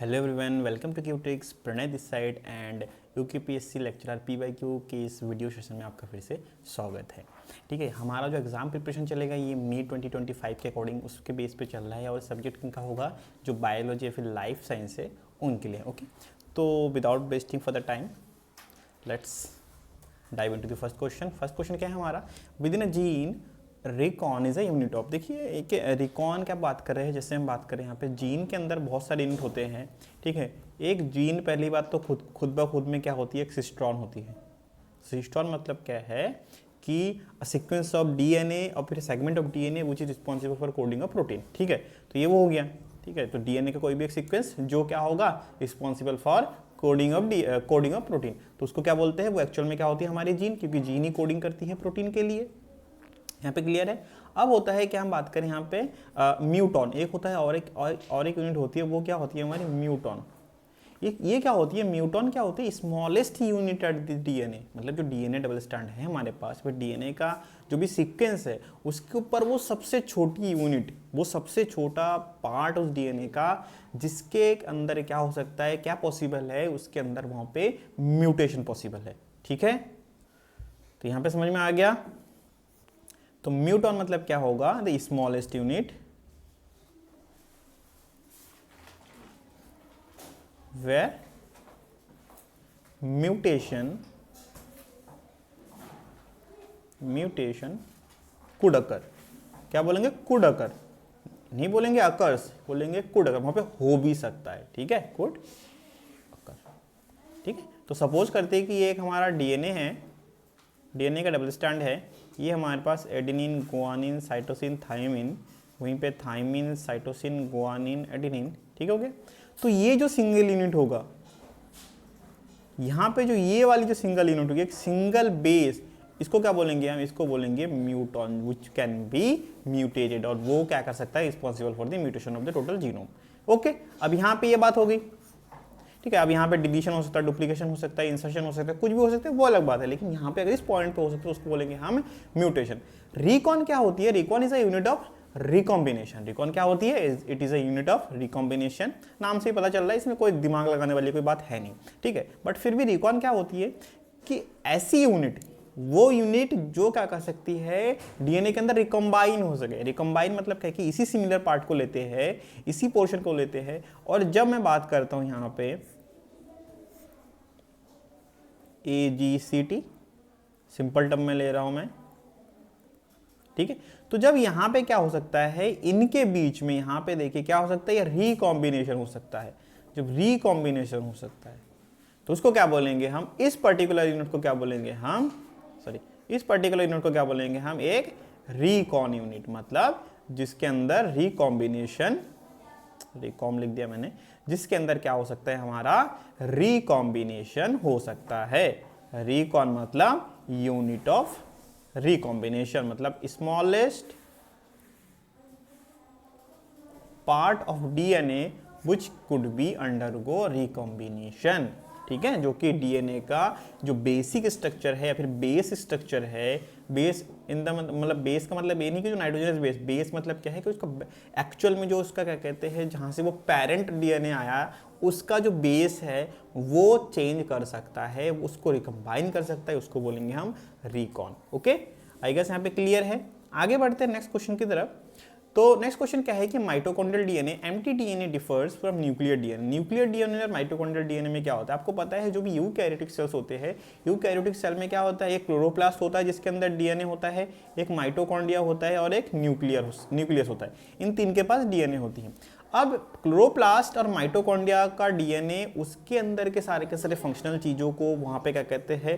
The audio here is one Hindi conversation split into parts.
हेलो एवरीवन, वेलकम टू क्यूट्रिक्स। Pranay this side and UKPSC lecturer PYQ के इस वीडियो सेशन में आपका फिर से स्वागत है। ठीक है, हमारा जो एग्जाम प्रिपरेशन चलेगा ये मई 2025 के अकॉर्डिंग उसके बेस पे चल रहा है और सब्जेक्ट किनका होगा, जो बायोलॉजी या फिर लाइफ साइंस है उनके लिए। ओके, तो without wasting for the time let's dive into the first question. First question क्या है हमारा, with in a gene recon is a unit of. देखिए एक रिकॉन क्या बात कर रहे हैं, जैसे हम बात करें यहाँ पे जीन के अंदर बहुत सारे यूनिट होते हैं। ठीक है, एक जीन पहली बात तो खुद ब खुद में क्या होती है, एक सिस्ट्रॉन होती है। सिस्ट्रॉन मतलब क्या है कि सीक्वेंस ऑफ डीएनए और फिर segment of DNA which is responsible for coding of protein. ठीक है, तो ये वो हो गया। ठीक है, तो डीएनए का कोई भी एक सीक्वेंस जो क्या होगा, responsible for coding of protein, तो उसको क्या बोलते हैं, वो एक्चुअल में क्या होती है हमारी जीन, क्योंकि जीन ही कोडिंग करती है प्रोटीन के लिए। यहाँ पे क्लियर है। अब होता है कि हम बात करें यहाँ पे म्यूटॉन एक होता है और एक यूनिट होती है, वो क्या होती है हमारी म्यूटॉन। ये क्या होती है, म्यूटॉन क्या होती है, smallest unit at the DNA. मतलब जो डीएनए डबल स्ट्रैंड है हमारे पास, फिर डीएनए का जो भी सीक्वेंस है उसके ऊपर वो सबसे छोटी यूनिट, वो सबसे छोटा पार्ट उस डीएनए का जिसके अंदर क्या हो सकता है, क्या पॉसिबल है, उसके अंदर वहां पे म्यूटेशन पॉसिबल है। ठीक है, तो यहाँ पे समझ में आ गया। तो म्यूटॉन मतलब क्या होगा, the smallest unit where mutation could occur. क्या बोलेंगे, कुड अकर, नहीं बोलेंगे अकर्स, बोलेंगे कुड अकर, वहां पे हो भी सकता है। ठीक है, कुड अकर। ठीक है, तो सपोज करते हैं कि ये एक हमारा डीएनए है, डीएनए का डबल स्ट्रैंड है। ये हमारे पास एडेनिन गुआनिन साइटोसिन थायमिन, वहीं पे थायमिन साइटोसिन गुआनिन एडेनिन। ठीक हो गया। तो ये जो सिंगल यूनिट होगा, यहाँ पे जो ये वाली जो सिंगल यूनिट होगी, एक सिंगल बेस, इसको क्या बोलेंगे हम, इसको बोलेंगे म्यूटॉन, विच कैन बी म्यूटेटेड, और वो क्या कर सकता है, responsible for the mutation of the total genome. Okay, अब यहाँ पे ये बात हो गई। ठीक है, अब यहाँ पे डिलीशन हो सकता है, डुप्लीकेशन हो सकता है, इंसर्शन हो सकता है, कुछ भी हो सकता है, वो अलग बात है। लेकिन यहाँ पे अगर इस पॉइंट पे हो सकता है उसको बोलेंगे हम म्यूटेशन। रिकॉन क्या होती है, recon is a unit of recombination. Recon क्या होती है, it is a unit of recombination. नाम से ही पता चल रहा है, इसमें कोई दिमाग लगाने वाली कोई बात है नहीं। ठीक है, बट फिर भी रिकॉन क्या होती है कि ऐसी यूनिट, वो यूनिट जो क्या कर सकती है, डीएनए के अंदर रिकॉम्बाइन हो सके। रिकॉम्बाइन मतलब क्या है कि इसी सिमिलर पार्ट को लेते हैं, इसी पोर्शन को लेते हैं। और जब मैं बात करता हूं यहां पे AGCT, सिंपल टर्म में ले रहा हूं मैं। ठीक है, तो जब यहां पे क्या हो सकता है, इनके बीच में यहां पे देखिए क्या हो सकता है, ये रिकॉम्बिनेशन हो सकता है। जब रिकॉम्बिनेशन हो सकता है तो उसको क्या बोलेंगे हम, इस पर्टिकुलर यूनिट को क्या बोलेंगे हम, इस पर्टिकुलर यूनिट को क्या बोलेंगे हम, एक रिकॉन यूनिट। मतलब जिसके अंदर रिकॉम्बिनेशन, रिकॉम लिख दिया मैंने, जिसके अंदर क्या हो सकता है, हमारा रिकॉम्बिनेशन हो सकता है। रिकॉन मतलब यूनिट ऑफ रिकॉम्बिनेशन, मतलब smallest part of DNA which could be undergo recombination. ठीक है, जो कि डीएनए का जो बेसिक स्ट्रक्चर है या फिर बेस स्ट्रक्चर है, बेस इन द मतलब बेस का मतलब ये नहीं कि जो नाइट्रोजनस बेस, बेस मतलब क्या है कि उसका एक्चुअल में जो उसका क्या कहते हैं, जहाँ से वो पेरेंट डीएनए आया उसका जो बेस है वो चेंज कर सकता है, उसको रिकम्बाइन कर सकता है, उसको बोलेंगे हम रिकॉन। ओके, आई गेस यहाँ पे क्लियर है। आगे बढ़ते हैं नेक्स्ट क्वेश्चन की तरफ। तो नेक्स्ट क्वेश्चन क्या है कि mitochondrial DNA, empty DNA differs from nuclear DNA. Nuclear DNA और माइटोकॉन्ड्रियल डीएनए में क्या होता है, आपको पता है, जो भी यूकैरियोटिक सेल्स होते हैं, यूकैरियोटिक सेल में क्या होता है, एक क्लोरोप्लास्ट होता है जिसके अंदर डीएनए होता है, एक माइटोकॉन्ड्रिया होता है और एक न्यूक्लियस होता है। इन तीन के पास डीएनए होती है। अब क्लोरोप्लास्ट और माइटोकॉन्ड्रिया का डीएनए उसके अंदर के सारे फंक्शनल चीज़ों को वहाँ पे क्या कहते हैं,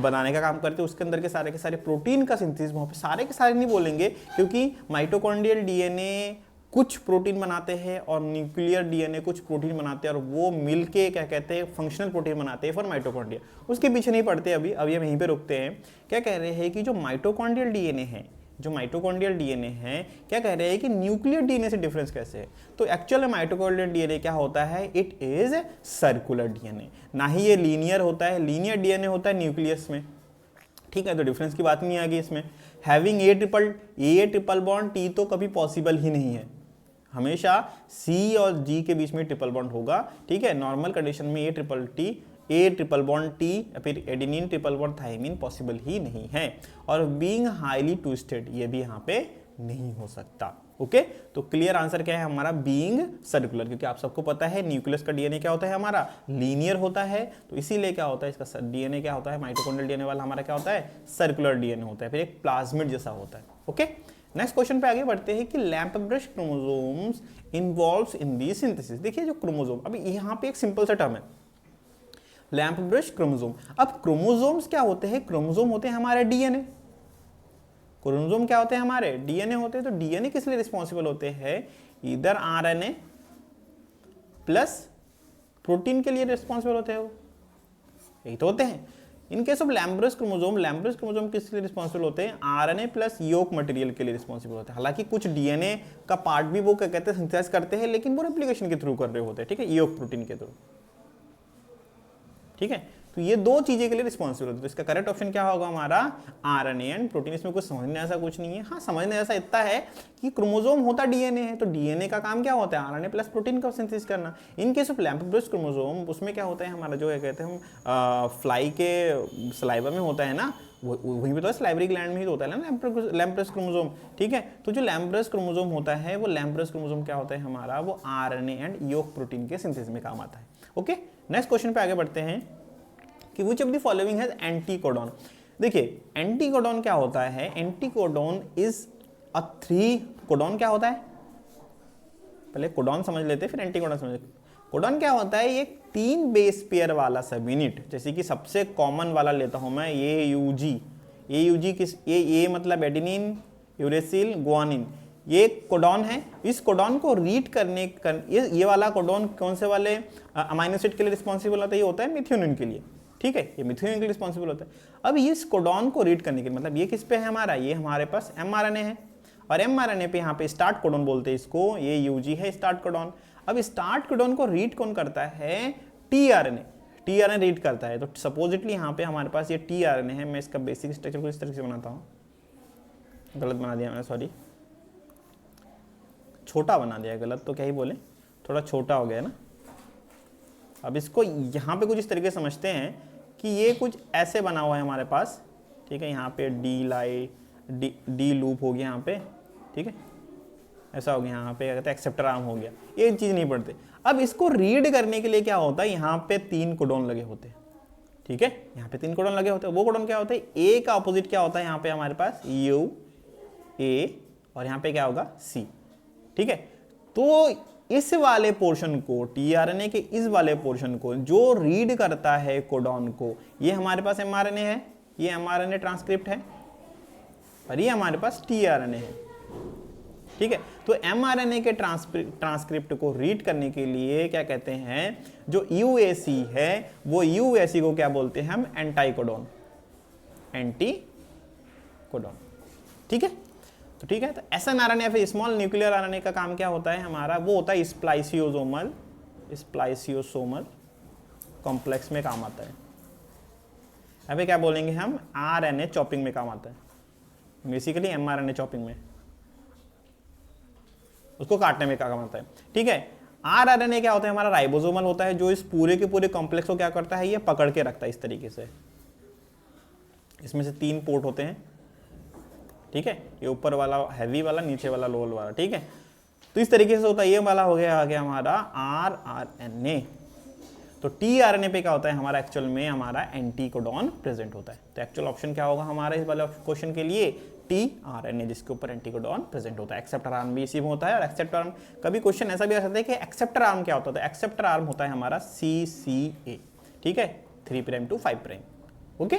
बनाने का काम करते हैं। उसके अंदर के सारे प्रोटीन का सिंथेसिस, वहाँ पे सारे के सारे नहीं बोलेंगे, क्योंकि माइटोकॉन्ड्रियल डीएनए कुछ प्रोटीन बनाते हैं और न्यूक्लियर डीएनए कुछ प्रोटीन बनाते हैं, और वो मिलके क्या कहते हैं, फंक्शनल प्रोटीन बनाते हैं फॉर माइटोकॉन्ड्रिया। उसके पीछे नहीं पड़ते अभी हम यहीं पे रुकते हैं। क्या कह रहे हैं कि जो माइटोकॉन्ड्रियल डीएनए है, जो माइटोकॉन्ड्रियल डीएनए है, क्या कह रहे हैं कि न्यूक्लियर डीएनए से डिफरेंस कैसे है। तो एक्चुअल में माइटोकॉन्ड्रियल डीएनए क्या होता है, इट इज सर्कुलर डीएनए, ना ही ये लीनियर होता है। लीनियर डीएनए होता है न्यूक्लियस में। ठीक है, तो डिफरेंस की बात नहीं आ गई इसमें। Having a triple Bond tea तो कभी पॉसिबल ही नहीं है। हमेशा सी और जी के बीच में ट्रिपल बॉन्ड होगा, ठीक है। नॉर्मल कंडीशन में ए ट्रिपल बॉन्ड टी या फिर adenine triple bond thymine possible ही नहीं है। और बीइंग हाईली ट्विस्टेड ये भी यहाँ पे नहीं हो सकता। ओके, तो क्लियर आंसर क्या है हमारा, बीइंग सर्कुलर, क्योंकि आप सबको पता है न्यूक्लियस का डीएनए क्या होता है हमारा, लीनियर होता है, तो इसीलिए क्या होता है इसका डीएनए क्या होता है, माइटोकॉन्ड्रियल डीएनए वाला हमारा क्या होता है, सर्कुलर डीएनए होता है, फिर एक प्लाज्मिड जैसा होता है। ओके, नेक्स्ट क्वेश्चन पे आगे बढ़ते हैं कि लैम्प ब्रश क्रोमोसोम्स इन्वॉल्व्स इन दी सिंथेसिस। देखिए जो क्रोमोसोम, अभी यहाँ पे एक सिंपल सा टर्म है लैम्प ब्रश क्रोमोसोम। अब क्रोमोसोम्स क्या होते हैं, क्रोमोसोम होते हैं हमारे डीएनए, क्रोमोसोम क्या होते हैं हमारे डीएनए होते हैं। तो डीएनए किस लिए रिस्पॉन्सिबल होते हैं, इधर आरएनए प्लस प्रोटीन के लिए रिस्पॉन्सिबल होते हैं, वो यही तो होते हैं। इन केस ऑफ लैम्ब्रस क्रोमोसोम किस लिए रिस्पॉन्सिबल होते हैं, आरएनए प्लस योक मटेरियल के लिए रिस्पॉन्सिबल होते हैं। हालांकि कुछ डीएनए का पार्ट भी वो क्या कहते हैं सिंथेसाइज करते हैं, लेकिन वो रेप्लिकेशन के थ्रू कर रहे होते हैं, ठीक है, योक प्रोटीन के थ्रू, ठीक है। तो ये दो चीजें के लिए रिस्पॉन्सिबल होते हैं। तो इसका करेक्ट ऑप्शन क्या होगा हमारा, आरएनए एंड प्रोटीन। इसमें कुछ समझने ऐसा कुछ नहीं है, हाँ समझने ऐसा इतना है कि क्रोमोसोम होता डीएनए है, तो डीएनए का काम क्या होता है, आरएनए प्लस प्रोटीन का सिंथेसिस करना। In case of lamp brush chromosome उसमें क्या होता है हमारा, जो है कहते हैं हम फ्लाई के सलाइवा में होता है ना, वहीं पे तो सलाइवरी ग्लैंड में ही होता है ना लैम्प ब्रश क्रोमोसोम, ठीक है। तो जो लैम्प ब्रश क्रोमोसोम होता है, वो लैम्प ब्रश क्रोमोसोम क्या होता है हमारा, वो आरएनए एंड योक प्रोटीन के सिंथेसिस में काम आता है। ओके, नेक्स्ट क्वेश्चन पे आगे बढ़ते हैं कि which of the following has anticodon. देखिए एंटीकोडॉन क्या होता है, एंटीकोडॉन इज अ 3 कोडॉन क्या होता है, पहले कोडॉन समझ लेते हैं फिर एंटीकोडॉन समझ लेते। कोडॉन क्या होता है, ये 3 बेस पेयर वाला सब यूनिट, जैसे कि सबसे कॉमन वाला लेता हूं मैं ए यूजी किस, ये मतलब एडेनिन यूरेसिल गुआनिन, ये कोडॉन है। इस कोडॉन को रीड करने ये वाला कोडॉन कौन से वाले अमाइनो एसिड के लिए रिस्पॉन्सिबल होता है, ये होता है मिथ्योनिन के लिए, ठीक है, ये मिथ्योनिन के लिए रिस्पॉन्सिबल होता है। अब इस कोडॉन को रीड करने के लिए, मतलब ये किस पे है हमारा, ये हमारे पास एमआरएनए है, और एमआरएनए पे यहाँ पे स्टार्ट कोडॉन बोलते हैं इसको, ये यूजी है स्टार्ट कोडॉन। अब स्टार्ट कोडॉन को रीड कौन करता है, टीआरएनए रीड करता है। तो सपोजिटली यहाँ पे हमारे पास ये टीआरएनए है, मैं इसका बेसिक स्ट्रक्चर को इस तरह से बनाता हूँ, गलत बना दिया मैंने, सॉरी, छोटा बना दिया, गलत तो क्या ही बोले, थोड़ा छोटा हो गया ना। अब इसको यहाँ पे कुछ इस तरीके से समझते हैं कि ये कुछ ऐसे बना हुआ है हमारे पास, ठीक है, यहाँ पे डी लूप हो गया यहाँ पे, ठीक है, ऐसा हो गया, यहाँ पे कहते हैं एक्सेप्टर आर्म हो गया, ये चीज़ नहीं पढ़ते। अब इसको रीड करने के लिए क्या होता है, यहाँ पे 3 कोडॉन लगे होते हैं, ठीक है, यहाँ पे 3 कोडॉन लगे होते हैं। वो कोडॉन क्या होता है, ए का अपोजिट क्या होता है यहाँ पे हमारे पास, यू ए, और यहाँ पे क्या होगा सी, ठीक है। तो इस वाले पोर्शन को, टीआरएनए के इस वाले पोर्शन को जो रीड करता है कोडॉन को, ये हमारे पास एमआरएनए है, ये एमआरएनए ट्रांसक्रिप्ट है, और ये हमारे पास टीआरएनए है, ठीक है। तो एमआरएनए के ट्रांसक्रिप्ट को रीड करने के लिए क्या कहते हैं, जो यूएसी है, वो यूएसी को क्या बोलते हैं हम, एंटीकोडॉन, ठीक है। तो ठीक है, तो एसएनआरएनए या फिर स्मॉल न्यूक्लियर आरएनए का काम क्या होता है हमारा, वो होता है स्प्लाइसियोसोमल कॉम्प्लेक्स में काम आता है। अभी क्या बोलेंगे हम, आरएनए चॉपिंग में काम आता है, बेसिकली एमआरएनए चॉपिंग में, उसको काटने में काम आता है, ठीक है। आरआरएनए क्या होता है हमारा, राइबोसोमल होता है, जो इस पूरे के पूरे कॉम्प्लेक्स को क्या करता है, ये पकड़ के रखता है इस तरीके से। इसमें से 3 पोर्ट होते हैं, ठीक है, ये ऊपर वाला हैवी वाला, नीचे वाला लोअर वाला, ठीक है। तो इस तरीके से होता है, ये वाला हो गया आगे हमारा आरआरएनए। तो टीआरएनए पे क्या होता है हमारा, एक्चुअल में हमारा एंटीकोडॉन प्रेजेंट होता है। तो एक्चुअल ऑप्शन क्या होगा हमारा इस वाले क्वेश्चन के लिए, टीआरएनए, जिसके ऊपर एंटीकोडॉन प्रेजेंट होता है। एक्सेप्टर आर्म भी इसी में होता है, और एक्सेप्टर आर्म कभी क्वेश्चन ऐसा भी आ सकता है कि एक्सेप्टर आर्म क्या होता है, एक्सेप्टर आर्म होता है हमारा CCA, ठीक है, 3' to 5', ओके।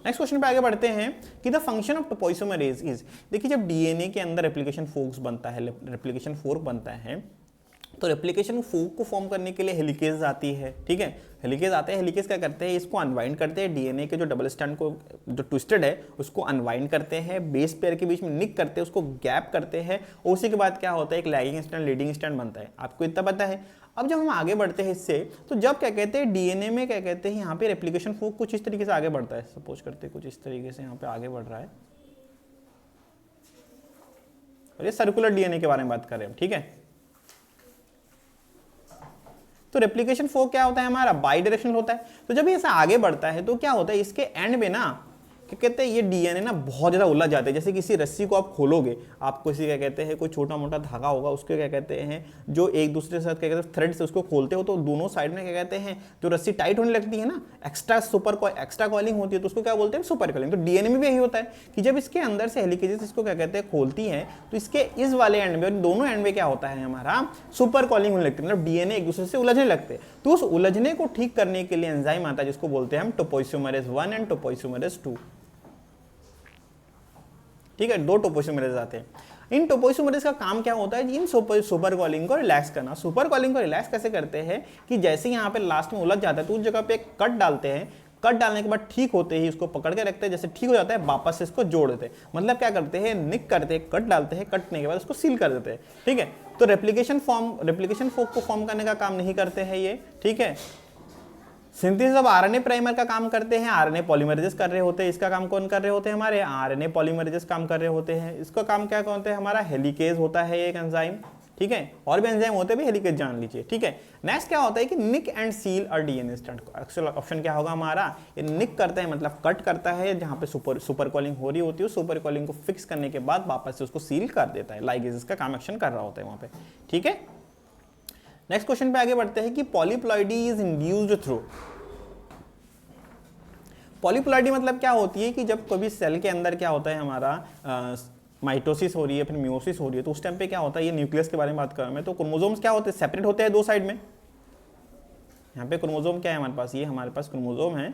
नेक्स्ट क्वेश्चन पे आगे बढ़ते हैं कि द फंक्शन ऑफ टॉपोइसोमरेज इज। देखिए जब डीएनए के अंदर रेप्लिकेशन फोर्क बनता है, तो रेप्लिकेशन फोर्क को फॉर्म करने के लिए हेलिकेज आती है, ठीक है, हेलिकेज आते हैं। हेलिकेज क्या करते हैं, इसको अनवाइंड करते हैं, डीएनए के जो डबल स्ट्रैंड को जो ट्विस्टेड है उसको अनवाइंड करते हैं, बेस पेयर के बीच में निक करते हैं, उसको गैप करते हैं, और उसी के बाद क्या होता है, एक लैगिंग स्ट्रैंड लीडिंग स्ट्रैंड बनता है। आपको इतना पता है। अब जब हम आगे बढ़ते हैं इससे, तो जब क्या कहते हैं डीएनए में क्या कहते हैं यहाँ पे रेप्लिकेशन फोर्क कुछ इस तरीके से आगे बढ़ता है, सपोज करते हैं कुछ इस तरीके से यहाँ पे आगे बढ़ रहा है, और ये सर्कुलर डीएनए के बारे में बात कर रहे हैं, ठीक है, तो रेप्लिकेशन फोर्क क्या होता है हमारा, बाई डायरेक्शनल होता है। तो जब ये ऐसा आगे बढ़ता है तो क्या होता है, इसके एंड में ना क्या कहते हैं, ये डीएनए ना बहुत ज़्यादा उलझ जाते हैं। जैसे किसी रस्सी को आप खोलोगे, आप किसी क्या कहते हैं कोई छोटा मोटा धागा होगा, उसके क्या कहते हैं जो एक दूसरे के साथ क्या कहते हैं थ्रेड से उसको खोलते हो, तो दोनों साइड में क्या कहते हैं जो रस्सी टाइट होने लगती है ना, एक्स्ट्रा कॉइलिंग होती है, तो उसको क्या बोलते हैं, सुपर कॉइलिंग। तो डीएनए में भी यही होता है कि जब इसके अंदर से हेलिकेजेस इसको क्या कहते हैं खोलती है, तो इसके इस वाले एंड में और दोनों एंड में क्या होता है हमारा सुपर कॉइलिंग होने लगती है, मतलब डीएनए एक दूसरे से उलझने लगते हैं। तो उस उलझने को ठीक करने के लिए एंजाइम आता है जिसको बोलते हैं हम टोपोइसोमरेज 1 एंड टोपोइसोमरेज 2। ठीक है, 2 टोपोइसोमरेज आते हैं। इन टोपोइसोमरेज का काम क्या होता है, इन सुपर कॉलिंग को रिलैक्स करना। सुपर कॉलिंग को रिलैक्स कैसे करते हैं कि जैसे यहाँ पे लास्ट में उलझ जाता है तो उस जगह पे एक कट डालते हैं, कट डालने के बाद ठीक होते ही उसको पकड़ के रखते हैं, जैसे ठीक हो जाता है वापस से इसको जोड़ देते हैं। मतलब क्या करते हैं, निक करते हैं, कट डालते हैं, कटने के बाद उसको सील कर देते हैं। ठीक है, तो रेप्लिकेशन फोर्क को फॉर्म करने का काम नहीं करते हैं ये। ठीक है, सिंथेसिस ऑफ आरएनए प्राइमर का काम करते हैं, आरएनए पॉलीमरेजेस कर रहे होते हैं। इसका काम कौन कर रहे होते हैं, हमारे आरएनए पॉलीमरेजेस काम कर रहे होते हैं। इसका काम क्या होता है, हमारा हेलिकेज होता है एक एंजाइम। ठीक है, और भी एंजाइम होते हैं, भी हेलिकेज जान लीजिए। ठीक है, नेक्स्ट क्या होता है कि निक एंड सील और डीएनए स्टैंड। एक्चुअल ऑप्शन क्या होगा हमारा, ये निक करता है मतलब कट करता है, जहां पे सुपर कॉलिंग हो रही होती है, सुपर कॉलिंग को फिक्स करने के बाद वापस से उसको सील कर देता है। लाइगेज का काम एक्शन कर रहा होता है वहां पे। ठीक है, नेक्स्ट क्वेश्चन पे आगे बढ़ते हैं कि polyploidy is induced through. Polyploidy मतलब क्या होती है कि जब कभी सेल के अंदर क्या होता है हमारा माइटोसिस हो रही है, फिर मियोसिस हो रही है, तो उस टाइम पे क्या होता है, ये न्यूक्लियस के बारे में बात कर रहा हूं मैं, तो क्रोमोसोम्स क्या होते हैं, सेपरेट होते हैं 2 साइड में। यहाँ पे क्रोमोसोम क्या है हमारे पास, ये हमारे पास क्रोमोसोम है,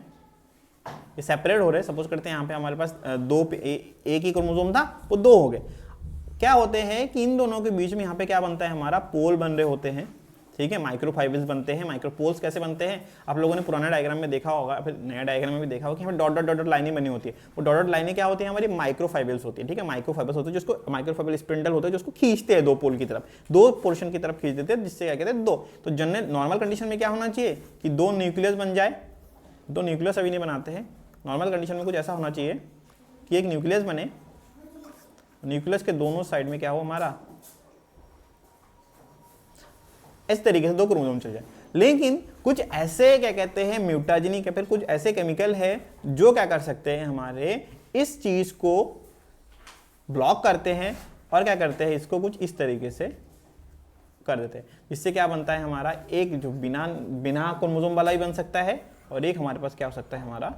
ये सेपरेट हो रहे हैं। सपोज करते हैं यहाँ पे हमारे पास एक ही क्रोमोसोम था, वो 2 हो गए। क्या होते हैं कि इन दोनों के बीच में यहाँ पे क्या बनता है, हमारा पोल बन रहे होते हैं। ठीक है, माइक्रोफाइबर्स बनते हैं। माइक्रोपोल्स कैसे बनते हैं, आप लोगों ने पुराना डायग्राम में देखा होगा, फिर नया डायग्राम में भी देखा होगा कि हमें डॉट डॉट लाइनें बनी होती है। वो डॉट लाइनें क्या होती है, हमारी माइक्रोफाइबर्स होती है। ठीक है, माइक्रोफाइबर्स होते हैं जिसको माइक्रोफाइबर स्पिंडल होते हैं, जिसको खींचते हैं 2 पोल की तरफ, 2 पोर्शन की तरफ खींच देते हैं, जिससे क्या कहते हैं 2। तो जनरल नॉर्मल कंडीशन में क्या होना चाहिए कि 2 न्यूक्लियस बन जाए। 2 न्यूक्लियस अभी नहीं बनाते हैं, नॉर्मल कंडीशन में कुछ ऐसा होना चाहिए कि एक न्यूक्लियस बने, न्यूक्लियस के दोनों साइड में क्या हो हमारा इस तरीके से 2 क्रोमोसोम चल जाए। लेकिन कुछ ऐसे क्या कहते हैं म्यूटाजेनिक या फिर कुछ ऐसे केमिकल है जो क्या कर सकते हैं, हमारे इस चीज को ब्लॉक करते हैं और क्या करते हैं, इसको कुछ इस तरीके से कर देते हैं, जिससे क्या बनता है हमारा एक जो बिना क्रोमोसोम वाला ही बन सकता है, और एक हमारे पास क्या हो सकता है हमारा,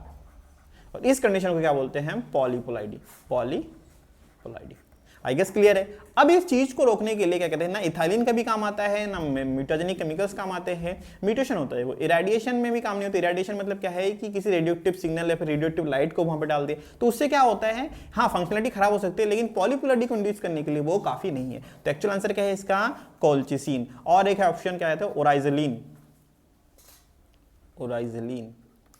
और इस कंडीशन को क्या बोलते हैं हम, पॉलीपोलाइडी। पॉलीपोलाइडी आई गेस क्लियर है। अब इस चीज को रोकने के लिए क्या कहते हैं, ना इथाइलिन का भी काम आता है, ना म्यूटाजेनिक केमिकल्स काम आते हैं, म्यूटेशन होता है। वो इरेडिएशन में भी काम नहीं होता। इरेडिएशन मतलब क्या है कि किसी रेडियोएक्टिव सिग्नल या फिर रेडियोएक्टिव लाइट को वहां पे डाल दिए, तो उससे क्या होता है, हाँ फंक्शनलिटी खराब हो सकती है, लेकिन पॉलीपोलरिटी को इंड्यूस करने के लिए वो काफी नहीं है। तो एक्चुअल आंसर क्या है इसका, कोल्चिसिन। और एक है ऑप्शन क्या है, ओराइजलिन।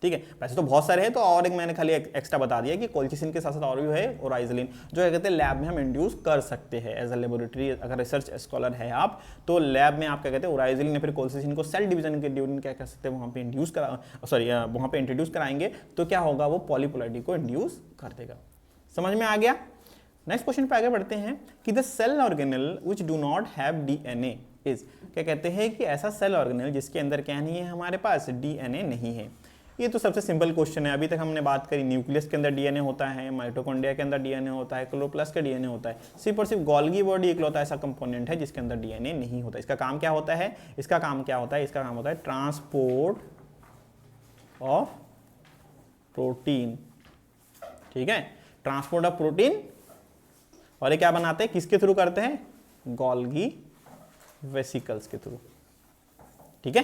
ठीक है, वैसे तो बहुत सारे हैं, तो और एक मैंने खाली एक्स्ट्रा बता दिया कि कोल्चिसिन के साथ साथ और भी है ओराइजलिन, जो क्या कहते हैं लैब में हम इंड्यूस कर सकते हैं एज अ लेबोरेटरी। अगर रिसर्च स्कॉलर है आप, तो लैब में आप क्या कहते हैं ओराइजलिन या फिर कोल्चिसिन को सेल डिवीजन के ड्यूरिंग क्या कर सकते हैं, वहाँ पे वहाँ पे इंट्रोड्यूस कराएंगे, तो क्या होगा, वो पॉलीपोलरिटी को इंड्यूस कर देगा। समझ में आ गया। नेक्स्ट क्वेश्चन पे आगे बढ़ते हैं कि the cell organelle which do not have DNA is. क्या कहते हैं कि ऐसा सेल ऑर्गेनेल जिसके अंदर क्या नहीं है, हमारे पास डीएनए नहीं है। ये तो सबसे सिंपल क्वेश्चन है। अभी तक हमने बात करी, न्यूक्लियस के अंदर डीएनए होता है, माइटोकॉन्ड्रिया के अंदर डीएनए होता है, क्लोरोप्लास्ट का डीएनए होता है। सिर्फ और सिर्फ गोल्गी बॉडी इकलौता ऐसा कंपोनेंट है जिसके अंदर डीएनए नहीं होता। इसका काम क्या होता है, इसका काम होता है ट्रांसपोर्ट ऑफ प्रोटीन। ठीक है, ट्रांसपोर्ट ऑफ प्रोटीन। और ये क्या बनाते हैं, किसके थ्रू करते हैं, गोल्गी वेसिकल्स के थ्रू। ठीक है,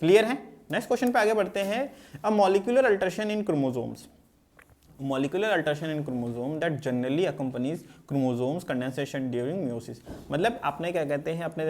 क्लियर है। नेक्स्ट क्वेश्चन पे आगे बढ़ते हैं। A molecular alteration in chromosomes. Molecular alteration in chromosome that generally accompanies chromosomes condensation during meiosis. मतलब आपने क्या कहते हैं, अपने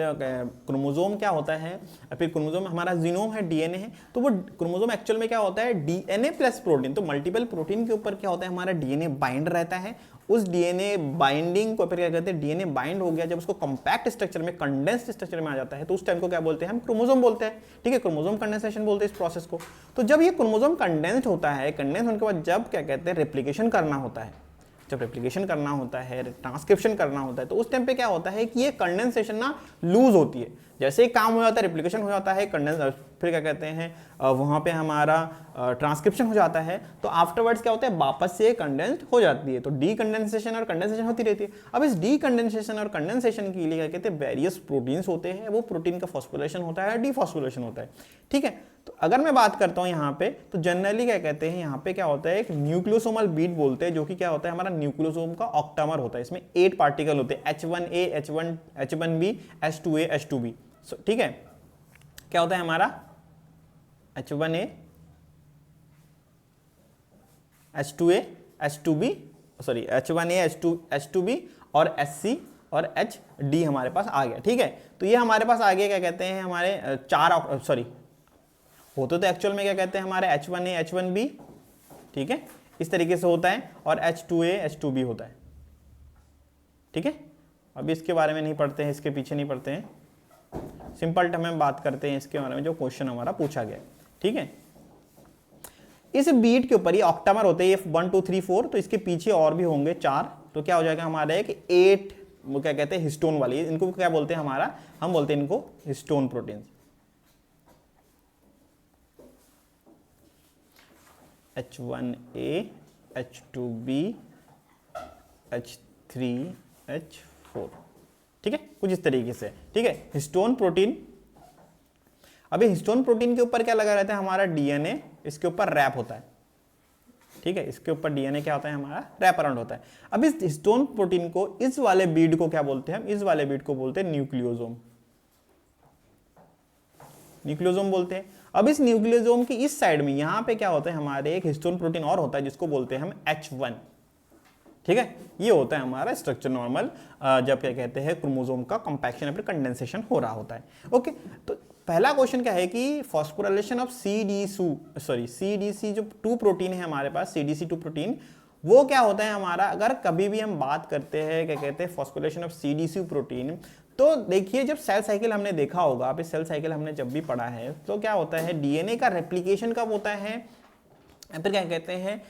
क्रोमोसोम क्या होता है, फिर क्रोमोसोम हमारा जीनोम है, डीएनए है, तो वो क्रोमोसोम एक्चुअल में क्या होता है, डीएनए प्लस प्रोटीन। तो मल्टीपल प्रोटीन के ऊपर क्या होता है, हमारा डीएनए बाइंड रहता है। उस डीएनए बाइंडिंग को फिर क्या कहते हैं, डीएनए बाइंड हो गया, जब उसको कॉम्पैक्ट स्ट्रक्चर में, कंडेंस्ड स्ट्रक्चर में आ जाता है, तो उस टाइम को क्या बोलते हैं हम, क्रोमोसोम बोलते हैं। ठीक है, क्रोमोसोम कंडेंसेशन बोलते हैं इस प्रोसेस को। तो जब ये क्रोमोसोम कंडेंस्ड होता है, कंडेंस होने के बाद जब क्या कहते हैं रेप्लिकेशन करना होता है, जब रेप्लिकेशन करना होता है, ट्रांसक्रिप्शन करना होता है, तो उस टाइम पे क्या होता है कि ये कंडेंसेशन ना लूज होती है। जैसे ही काम हो जाता है, रेप्लिकेशन हो जाता है, फिर क्या कहते हैं वहाँ पे हमारा ट्रांसक्रिप्शन हो जाता है, तो आफ्टरवर्ड्स क्या होता है, वापस से कंडेंस्ड हो जाती है। तो डी कंडेंसेशन और कंडेंसेशन होती रहती है। अब इस डी कंडेंसेशन और कंडेंसेशन के लिए क्या कहते हैं, वेरियस प्रोटीन्स होते हैं, वो प्रोटीन का फॉस्फोरिलेशन होता है, डीफॉस्फोरिलेशन होता है। ठीक है, तो अगर मैं बात करता हूँ यहाँ पे, तो जनरली क्या कहते हैं, यहाँ पे क्या होता है, एक न्यूक्लियोसोमल बीट बोलते हैं, जो कि क्या होता है, हमारा न्यूक्लियोसोम का ऑक्टामर होता है। इसमें 8 पार्टिकल होते हैं, H1A, H1B, H2A, H2B। ठीक है, क्या होता है हमारा H1A, H2A, H2B, sorry H1A, H2B और HC और HD हमारे पास आ गया। ठीक है, तो ये हमारे पास आ गया, क्या कहते हैं, हमारे 4 सॉरी होते तो एक्चुअल में क्या कहते हैं, हमारे H1A, H1B, ठीक है, इस तरीके से होता है, और H2A, H2B होता है। ठीक है, अभी इसके बारे में नहीं पढ़ते हैं, इसके पीछे नहीं पढ़ते हैं, सिंपल टर्म में बात करते हैं इसके बारे में जो क्वेश्चन हमारा पूछा गया। ठीक है, इस बीट के ऊपर ये ऑक्टामर होते हैं, 1 2 3 4, तो इसके पीछे और भी होंगे 4, तो क्या हो जाएगा हमारा एक 8, वो क्या कहते हैं, हिस्टोन वाली, इनको क्या बोलते हैं हमारा, हम बोलते हैं इनको histone protein. H1A, H2B, H3, H4। ठीक है, कुछ इस तरीके से। ठीक है, हिस्टोन प्रोटीन। अभी हिस्टोन प्रोटीन के ऊपर क्या लगा रहता है, हमारा डीएनए इसके ऊपर रैप होता है। ठीक है, इसके ऊपर डीएनए क्या होता है, हमारा रैप अराउंड होता है। अब इस हिस्टोन प्रोटीन को, इस वाले बीड को क्या बोलते हैं हम, इस वाले बीड को बोलते हैं न्यूक्लियोसोम। न्यूक्लियोसोम बोलते हैं। अब इस न्यूक्लियोसोम की इस साइड में यहां पे क्या होता है, हमारे एक हिस्टोन प्रोटीन और होता है, जिसको बोलते हैं हम H1। ठीक है, ये होता है हमारा स्ट्रक्चर नॉर्मल, जब क्या कहते हैं, क्रोमोसोम का कंपैक्शन या फिर कंडेंसेशन हो रहा होता है। ओके, तो पहला क्वेश्चन क्या है कि फॉस्फोराइलेशन ऑफ CDC जो 2 प्रोटीन है हमारे पास, CDC2 प्रोटीन, वो क्या होता है हमारा, अगर कभी भी हम बात करते हैं क्या कहते हैं फॉस्फोराइलेशन ऑफ CDC प्रोटीन, तो देखिए जब सेल साइकिल हमने देखा होगा, अभी सेल साइकिल हमने जब भी पढ़ा है, तो क्या होता है, डीएनए का रेप्लिकेशन कब होता है, फिर क्या कहते हैं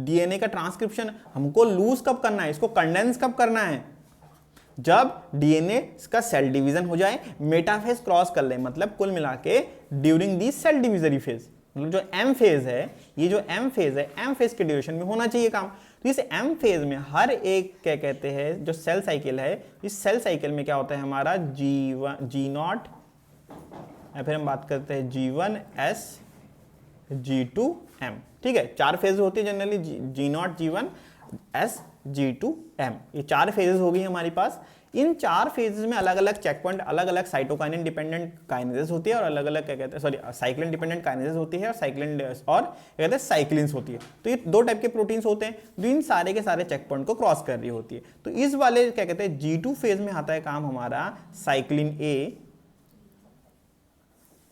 डीएनए का ट्रांसक्रिप्शन हमको लूज कब करना है, इसको कंडेंस कब करना है, जब डीएनए का सेल डिवीजन हो जाए, मेटाफेज क्रॉस कर ले, मतलब कुल मिला के ड्यूरिंग दी सेल डिविजरी फेज, मतलब जो एम फेज है, ये जो एम फेज है, एम फेज के ड्यूरेशन में होना चाहिए काम। तो इस एम फेज में हर एक क्या कहते हैं जो सेल साइकिल है, इस सेल साइकिल में क्या होता है हमारा G0, या फिर हम बात करते हैं G1S, G2M। ठीक है, 4 फेज होती है जनरली, G0, G1S, G2M, ये 4 फेजेस होगी हमारे पास। इन 4 फेजेस में अलग अलग चेक पॉइंट, अलग अलग साइटोकाइनिन डिपेंडेंट काइनेजेस होती है, और अलग अलग क्या कहते हैं, सॉरी साइक्लिन डिपेंडेंट काइनेजेस होती है, और साइक्लिन और क्या कहते हैं साइक्लिन्स होती है। तो ये 2 टाइप के प्रोटीन्स होते हैं जो इन सारे के सारे चेक पॉइंट को क्रॉस कर रही होती है। तो इस वाले क्या कहते हैं G2 फेज में आता है काम हमारा साइक्लिन A।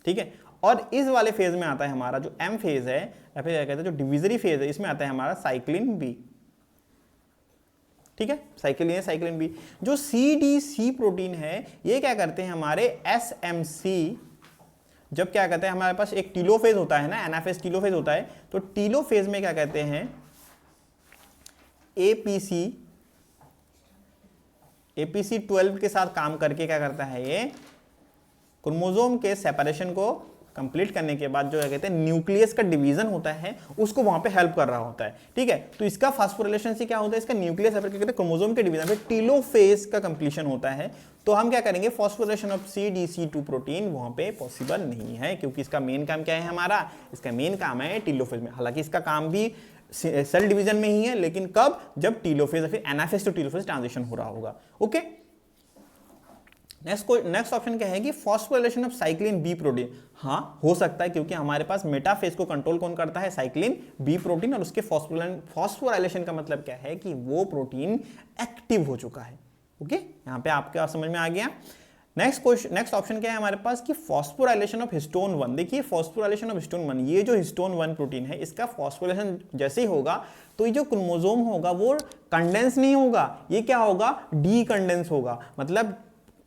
ठीक है, और इस वाले फेज में आता है हमारा जो M फेज है, या फिर क्या कहते हैं जो डिविजरी फेज है, इसमें आता है हमारा साइक्लिन B। ठीक है, साइक्लिन ए, साइक्लिन बी। जो CDC प्रोटीन है, ये क्या करते हैं हमारे SMC, जब क्या कहते हैं हमारे पास एक टीलोफेज होता है ना, एनाफेज टीलोफेज होता है, तो टीलोफेज में क्या कहते हैं APC 12 के साथ काम करके क्या करता है, ये क्रोमोसोम के सेपरेशन को कंप्लीट करने के बाद जो कहते हैं न्यूक्लियस का डिवीजन होता है, उसको वहां पे हेल्प कर रहा होता है। ठीक है, तो इसका फॉस्फोरिलेशन से क्या होता है, इसका न्यूक्लियस क्या कहते हैं क्रोमोसोम के डिवीजन पे टीलोफेज का कंप्लीशन होता है। तो हम क्या करेंगे, फॉस्फोरिलेशन ऑफ CDC2 प्रोटीन वहां पे पॉसिबल नहीं है, क्योंकि इसका मेन काम क्या है हमारा, इसका मेन काम है टीलोफेज में। हालांकि इसका काम भी सेल डिवीजन में ही है, लेकिन कब, जब टीलोफेज या फिर एनाफेज टू टीलोफेज ट्रांजिशन हो रहा होगा। ओके, नेक्स्ट ऑप्शन क्या है कि phosphorylation of cyclin B protein. हाँ, हो सकता है, क्योंकि हमारे पास मेटाफेज को कंट्रोल कौन करता है, साइक्लिन बी प्रोटीन, और उसके फॉस्फोराइलेशन का मतलब क्या है कि वो प्रोटीन एक्टिव हो चुका है। ओके, यहां पे आपके समझ में आ गया। नेक्स्ट ऑप्शन क्या है हमारे पास कि फॉस्फोराइलेशन ऑफ हिस्टोन 1। देखिए फॉस्फोराइलेशन ऑफ हिस्टोन 1, ये जो हिस्टोन 1 प्रोटीन है, इसका फॉस्फोराइलेशन जैसे ही होगा, तो ये जो क्रोमोसोम होगा वो कंडेंस नहीं होगा, ये क्या होगा, डीकंडेंस होगा। मतलब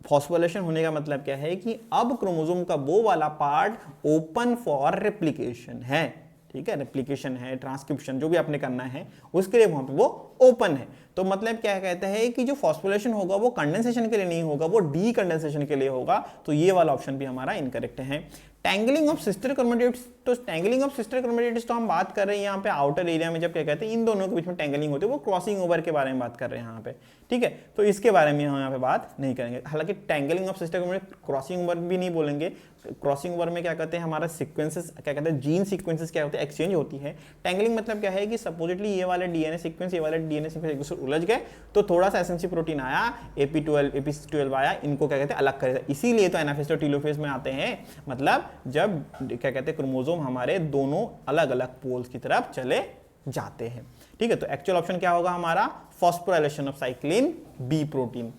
फॉस्फोराइलेशन होने का मतलब क्या है कि अब क्रोमोसोम का वो वाला पार्ट ओपन फॉर रेप्लिकेशन है। ठीक है, रेप्लिकेशन है, ट्रांसक्रिप्शन, जो भी आपने करना है उसके लिए वहां पे वो ओपन है। तो मतलब क्या कहते हैं कि जो फॉस्फोरिलेशन होगा वो कंडेंसेशन के लिए नहीं होगा, वो डी कंडेंसेशन के लिए होगा। तो ये वाला ऑप्शन भी हमारा इनकरेक्ट है। टैंगलिंग ऑफ सिस्टर क्रोमैटिड्स, तो टैंगलिंग ऑफ सिस्टर क्रोमैटिड्स तो हम बात कर रहे हैं यहाँ पे आउटर एरिया में, जब क्या कहते हैं इन दोनों के बीच में टैंगलिंग होती है, वो क्रॉसिंग ओवर के बारे में बात कर रहे हैं यहाँ पे, ठीक है। तो इसके बारे में हम यहाँ पे बात नहीं करेंगे। हालांकि tangling of sister chromatids crossing over भी नहीं बोलेंगे। क्रॉसिंग ओवर में क्या कहते हैं हमारा सीक्वेंसेस, क्या कहते हैं जीन सीक्वेंसेस क्या होते हैं, एक्सचेंज होती है। टैंगलिंग मतलब क्या है कि सपोजिटली ये वाले डीएनए सीक्वेंस, ये वाले डीएनए सीक्वेंस एक दूसरे उलझ गए, तो थोड़ा सा एसएनसी प्रोटीन आया, AP12 आया, इनको क्या कहते हैं अलग करेगा। इसीलिए तो एनाफेज और टीलोफेज में आते हैं, मतलब जब क्या कहते हैं क्रोमोसोम हमारे दोनों अलग अलग पोल्स की तरफ चले जाते हैं, ठीक है। तो एक्चुअल ऑप्शन क्या होगा हमारा, phosphorylation of cyclin B protein.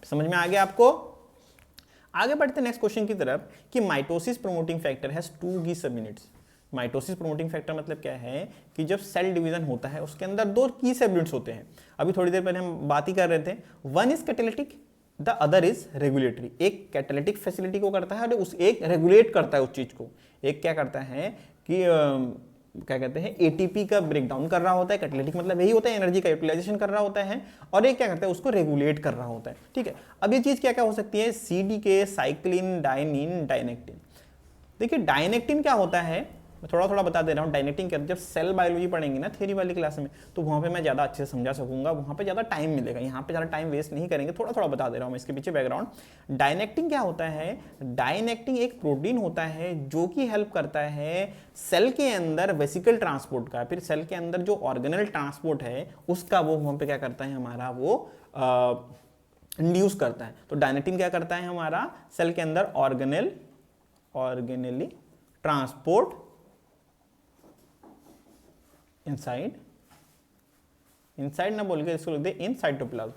समझ में आ गया आपको। आगे बढ़ते नेक्स्ट क्वेश्चन की तरफ कि माइटोसिस प्रोमोटिंग फैक्टर हैज 2 की सब यूनिट्स। माइटोसिस प्रोमोटिंग फैक्टर मतलब क्या है कि जब सेल डिवीजन होता है उसके अंदर 2 की सब यूनिट्स होते हैं। अभी थोड़ी देर पहले हम बात ही कर रहे थे, one is catalytic, the other is regulatory. एक कैटालिटिक फैसिलिटी को करता है और उस एक रेगुलेट करता है उस चीज को। एक क्या करता है कि क्या कहते हैं एटीपी का ब्रेकडाउन कर रहा होता है, कैटालिटिक मतलब यही होता है एनर्जी का यूटिलाइजेशन कर रहा होता है, और एक क्या करता है उसको रेगुलेट कर रहा होता है, ठीक है। अब ये चीज क्या क्या हो सकती है, सीडीके, साइक्लिन, डायनिन, डायनेक्टिन। देखिए डायनेक्टिन क्या होता है, मैं थोड़ा थोड़ा बता दे रहा हूँ। डायनेक्टिन क्या, जब सेल बायोलॉजी पढ़ेंगे ना थ्योरी वाली क्लास में, तो वहाँ पे मैं ज़्यादा अच्छे से समझा सकूंगा, वहाँ पे ज़्यादा टाइम मिलेगा। यहाँ पे ज़्यादा टाइम वेस्ट नहीं करेंगे, थोड़ा थोड़ा बता दे रहा हूँ मैं इसके पीछे बैकग्राउंड। डायनेक्टिन क्या होता है, डायनेक्टिन एक प्रोटीन होता है जो कि हेल्प करता है सेल के अंदर वेसिकल ट्रांसपोर्ट का, फिर सेल के अंदर जो ऑर्गेनल ट्रांसपोर्ट है उसका वो वहाँ पे क्या करता है हमारा, वो इंड्यूस करता है। तो डायनेक्टिन क्या करता है हमारा, सेल के अंदर ऑर्गेनली ट्रांसपोर्ट इनसाइड ना बोल के इसको लिख दे इन साइटोप्लाज्म,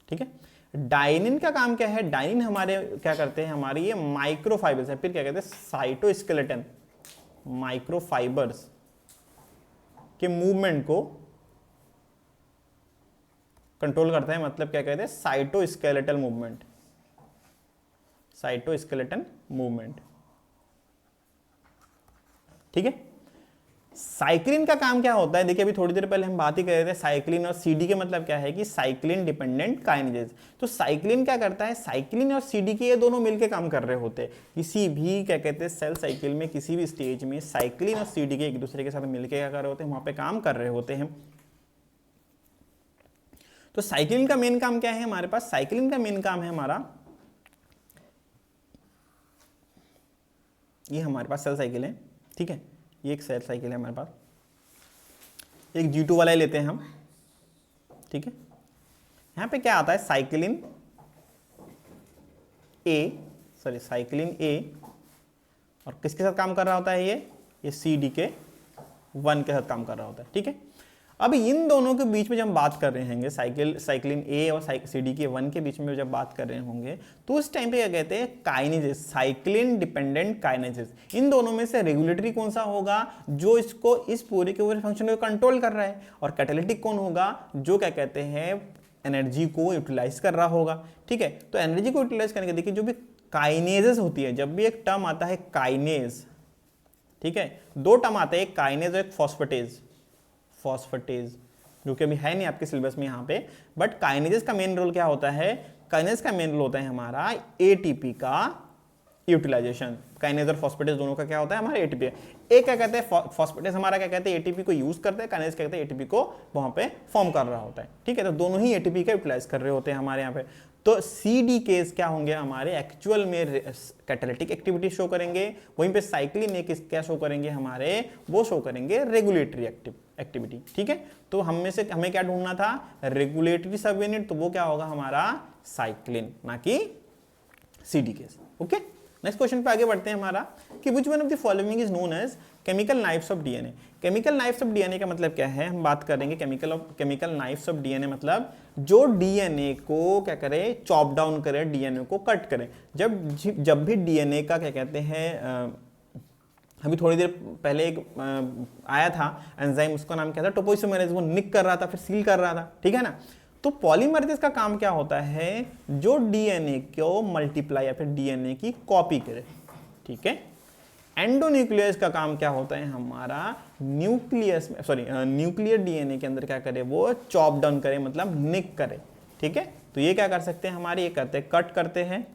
ठीक है। डायनिन का काम क्या है, डायनिन हमारे क्या करते हैं, हमारे ये माइक्रोफाइबर्स है, फिर क्या कहते हैं साइटोस्केलेटन, माइक्रोफाइबर्स के मूवमेंट को कंट्रोल करता है। मतलब क्या कहते हैं साइटोस्केलेटल मूवमेंट, साइटोस्केलेटन मूवमेंट, ठीक है। साइक्लिन का काम क्या होता है, देखिए अभी थोड़ी देर पहले हम बात ही कर रहे थे साइक्लिन और सीडी के मतलब क्या है कि साइक्लिन डिपेंडेंट काइनेजेस। तो साइक्लिन क्या करता है, साइक्लिन और सीडी के ये दोनों मिलकर काम कर रहे होते हैं। किसी भी क्या कहते हैं सेल साइकिल में किसी भी स्टेज में साइक्लिन और सीडी के एक दूसरे के साथ मिलकर क्या कर रहे होते हैं, वहां पे काम कर रहे होते हैं। तो साइक्लिन का मेन काम क्या है हमारे पास, साइक्लिन का मेन काम है हमारा, ये हमारे पास सेल साइकिल है, ठीक है। ये एक सेल साइकिल है हमारे पास, एक G2 वाला ही लेते हैं हम, ठीक है। यहाँ पे क्या आता है साइक्लिन ए, और किसके साथ काम कर रहा होता है ये CDK1 के साथ काम कर रहा होता है, ठीक है। अब इन दोनों के बीच में जब हम बात कर रहे होंगे साइक्लिन ए और CDK1 के बीच में जब बात कर रहे होंगे, तो उस टाइम पे क्या कहते हैं काइनेजेस, साइक्लिन डिपेंडेंट काइनेजेस। इन दोनों में से रेगुलेटरी कौन सा होगा, जो इसको इस पूरे के पूरे फंक्शन को कंट्रोल कर रहा है, और कैटालिटिक कौन होगा, जो क्या कहते हैं एनर्जी को यूटिलाइज कर रहा होगा, ठीक है। तो एनर्जी को यूटिलाइज करने के देखिए जो भी काइनेजेस होती है, जब भी एक टर्म आता है काइनेज, ठीक है, 2 टर्म आते हैं, एक काइनेज और एक फॉस्फेटेज, जो कि अभी है नहीं आपके सिलेबस में यहाँ पे, बट काइनेजेस का मेन रोल क्या होता है, काइनेज का मेन रोल होता है हमारा एटीपी का यूटिलाइजेशन। काइनेज और फॉस्फेटेज दोनों का क्या होता है हमारा एटीपी। एक क्या कहते हैं फॉस्फेटेज हमारा क्या कहते हैं एटीपी को यूज करते हैं, काइनेज कहते हैं एटीपी को वहां पे फॉर्म कर रहा होता है, ठीक है। तो दोनों ही एटीपी का यूटिलाइज कर रहे होते हैं हमारे यहाँ पे। तो CDKs क्या होंगे हमारे एक्चुअल में कैटालिटिक एक्टिविटी शो करेंगे, वहीं पे साइक्लिन ए क्या शो करेंगे हमारे, वो शो करेंगे रेगुलेटरी एक्टिविटी, ठीक है। तो हमें क्या ढूंढना था, रेगुलेटरी सब यूनिट, तो वो क्या होगा हमारा साइक्लिन, ना कि CDKs, ओके। नेक्स्ट क्वेश्चन पे आगे बढ़ते हैं हमारा कि which one of the following is known as chemical knives of DNA. Chemical knives of DNA का मतलब क्या है, हम बात करेंगे केमिकल नाइफ्स ऑफ डीएनए मतलब जो डीएनए को क्या करे, चॉप डाउन करे, डीएनए को कट करे। जब भी डीएनए का क्या कहते हैं, अभी थोड़ी देर पहले एक आया था एंजाइम, उसका नाम क्या था टोपोइसोमेरेज, वो निक कर रहा था फिर सील कर रहा था, ठीक है ना। तो पॉलीमरेज का काम क्या होता है, जो डीएनए को मल्टीप्लाई या फिर डीएनए की कॉपी करे, ठीक है। एंडोन्यूक्लियस का काम क्या होता है हमारा, न्यूक्लियस में सॉरी न्यूक्लियर डीएनए के अंदर क्या करे, वो चॉप डाउन करे, मतलब निक करे। ठीक है, तो ये क्या कर सकते हैं हमारे, ये करते हैं कट करते हैं।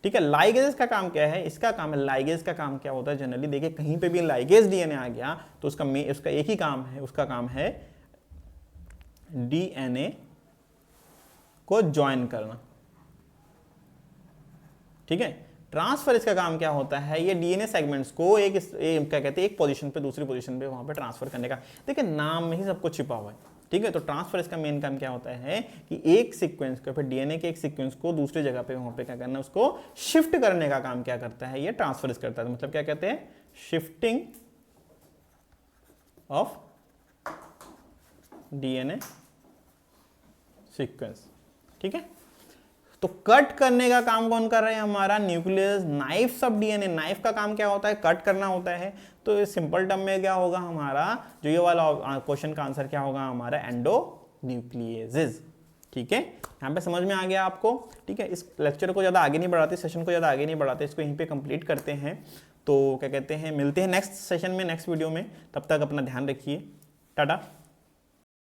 ठीक है, लाइगेज का काम क्या है, इसका काम है, लाइगेज का काम क्या होता है जनरली, देखिए कहीं पे भी लाइगेज डीएनए आ गया तो उसका एक ही काम है, उसका काम है डीएनए को ज्वाइन करना। ठीक है, ट्रांसफर इसका काम क्या होता है, ये डीएनए सेगमेंट्स को क्या कहते हैं, एक पोजीशन पे दूसरी पोजीशन पे वहां पे ट्रांसफर करने का। देखिए नाम में ही सब कुछ छिपा हुआ है। ठीक है, तो ट्रांसफर इसका मेन काम क्या होता है कि एक सीक्वेंस को, फिर डीएनए के एक सीक्वेंस को दूसरी जगह पे वहां पे क्या करना, उसको शिफ्ट करने का काम क्या करता है, ये ट्रांसफर करता है। मतलब क्या कहते हैं, शिफ्टिंग ऑफ डीएनए सीक्वेंस। ठीक है, तो कट करने का काम कौन कर रहा है हमारा, nucleus. Knife of DNA, knife का काम क्या होता है, कट करना होता है। तो सिंपल टर्म में क्या होगा हमारा, जो ये वाला क्वेश्चन का आंसर क्या होगा हमारा, एंडोन्यूक्लियेसेस। ठीक है, यहाँ पे समझ में आ गया आपको। ठीक है, इस लेक्चर को ज़्यादा आगे नहीं बढ़ाते, सेशन को ज़्यादा आगे नहीं बढ़ाते, इसको यहीं पे कंप्लीट करते हैं। तो क्या कहते हैं, मिलते हैं नेक्स्ट सेशन में, नेक्स्ट वीडियो में। तब तक अपना ध्यान रखिए, टाटा।